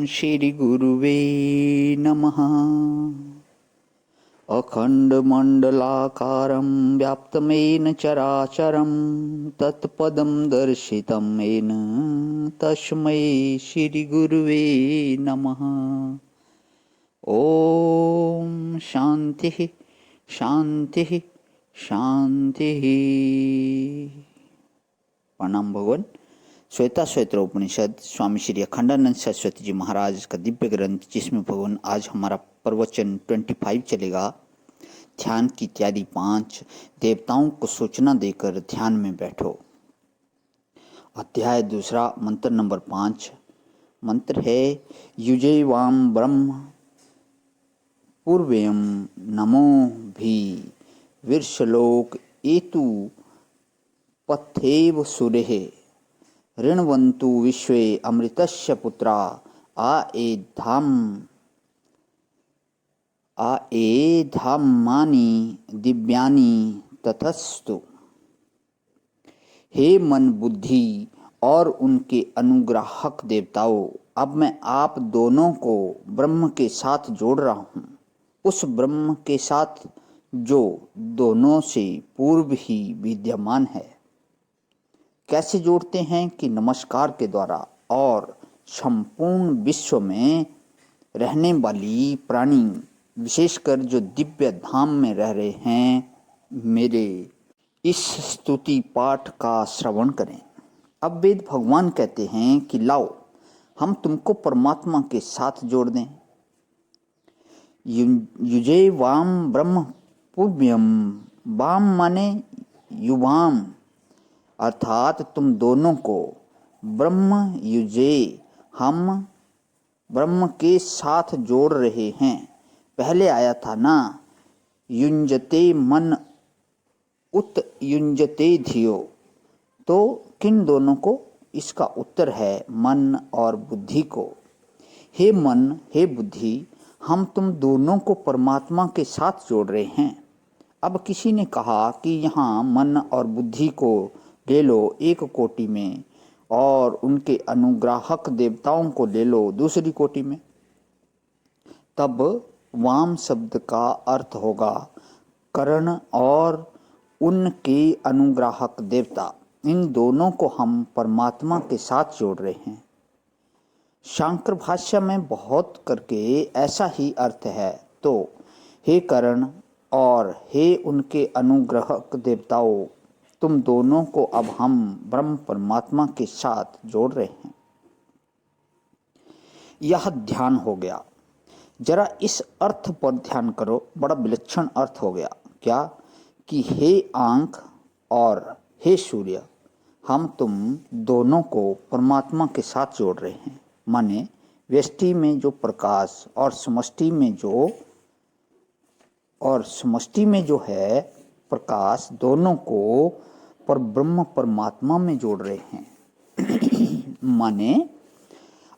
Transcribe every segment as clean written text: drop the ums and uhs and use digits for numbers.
श्री गुरुवे नमः। अखण्डमण्डलाकारं व्याप्तमेन चराचरं तत्पदं दर्शितं येन तस्मै श्रीगुरुवे नमः। ॐ शान्तिः शान्तिः शान्तिः। प्रणाम भगवान। श्वेता श्वेत्र उपनिषद स्वामी श्री अखंडानंद सरस्वती जी महाराज का दिव्य ग्रंथ, जिसमें भगवान आज हमारा प्रवचन 25 चलेगा। ध्यान की तैयारी 5। देवताओं को सूचना देकर ध्यान में बैठो। अध्याय 2, मंत्र नंबर 5। मंत्र है युजे वाम ब्रह्म पूर्वेयम नमो भी विर्षलोक एतु पथेव सुरेः ऋण्वन्तु विश्वे अमृतस्य पुत्रा आएधाम्मानि दिव्यानि ततस्तु। हे मन बुद्धि और उनके अनुग्राहक देवताओं, अब मैं आप दोनों को ब्रह्म के साथ जोड़ रहा हूँ, उस ब्रह्म के साथ जो दोनों से पूर्व ही विद्यमान है। कैसे जोड़ते हैं कि नमस्कार के द्वारा और संपूर्ण विश्व में रहने वाली प्राणी, विशेषकर जो दिव्य धाम में रह रहे हैं, मेरे इस स्तुति पाठ का श्रवण करें। अब वेद भगवान कहते हैं कि लाओ हम तुमको परमात्मा के साथ जोड़ दें। युजे वाम ब्रह्म पूर्व्यम, वाम माने युवाम, अर्थात तुम दोनों को ब्रह्म युजे, हम ब्रह्म के साथ जोड़ रहे हैं। पहले आया था ना, युंजते मन उत युंजते धियो, तो किन दोनों को? इसका उत्तर है मन और बुद्धि को। हे मन, हे बुद्धि, हम तुम दोनों को परमात्मा के साथ जोड़ रहे हैं। अब किसी ने कहा कि यहाँ मन और बुद्धि को ले लो एक कोटि में और उनके अनुग्राहक देवताओं को ले लो दूसरी कोटि में। तब वाम शब्द का अर्थ होगा कर्ण और उनके अनुग्राहक देवता। इन दोनों को हम परमात्मा के साथ जोड़ रहे हैं। शांकर भाष्य में बहुत करके ऐसा ही अर्थ है। तो हे कर्ण और हे उनके अनुग्राहक देवताओं, तुम दोनों को अब हम ब्रह्म परमात्मा के साथ जोड़ रहे हैं। यह ध्यान हो गया। जरा इस अर्थ पर ध्यान करो, बड़ा विलक्षण अर्थ हो गया। क्या कि हे आंख और हे सूर्य, हम तुम दोनों को परमात्मा के साथ जोड़ रहे हैं। माने व्यष्टि में जो प्रकाश और समष्टि में जो है प्रकाश, दोनों को पर ब्रह्म परमात्मा में जोड़ रहे हैं। माने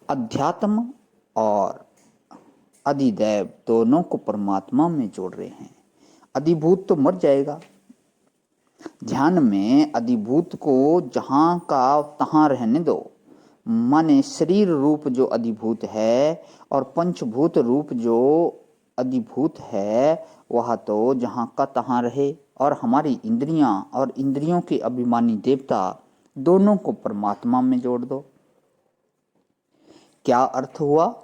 अध्यात्म और अधिदैव दोनों को परमात्मा में जोड़ रहे हैं। अधिभूत तो मर जाएगा। ध्यान में अधिभूत को जहाँ का तहाँ रहने दो। माने शरीर रूप जो अधिभूत है और पंचभूत रूप जो अधिभूत है, वह तो जहाँ का तहाँ रहे। और हमारी इंद्रियां और इंद्रियों के अभिमानी देवता दोनों को परमात्मा में जोड़ दो। क्या अर्थ हुआ?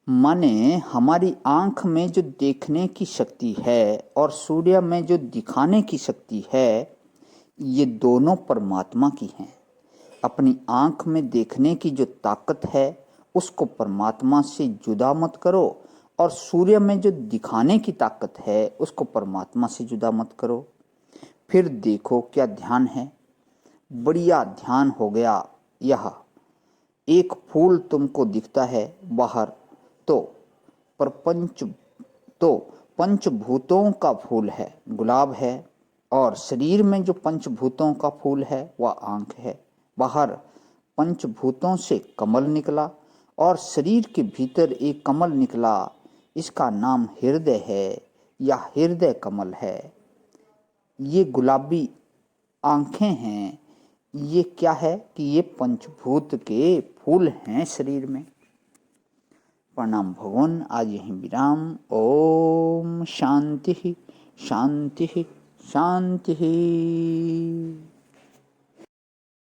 माने हमारी आंख में जो देखने की शक्ति है और सूर्य में जो दिखाने की शक्ति है, ये दोनों परमात्मा की हैं। अपनी आंख में देखने की जो ताकत है उसको परमात्मा से जुदा मत करो, और सूर्य में जो दिखाने की ताकत है उसको परमात्मा से जुदा मत करो। फिर देखो क्या ध्यान है, बढ़िया ध्यान हो गया। यह एक फूल तुमको दिखता है बाहर, तो पंचभूतों का फूल है, गुलाब है, और शरीर में जो पंचभूतों का फूल है वह आंख है। बाहर पंचभूतों से कमल निकला और शरीर के भीतर एक कमल निकला, इसका नाम हृदय है या हृदय कमल है। ये गुलाबी आंखें हैं। ये क्या है कि ये पंचभूत के फूल हैं शरीर में। प्रणाम भगवान। आज यहीं विराम। ओम शांति शांति शांति।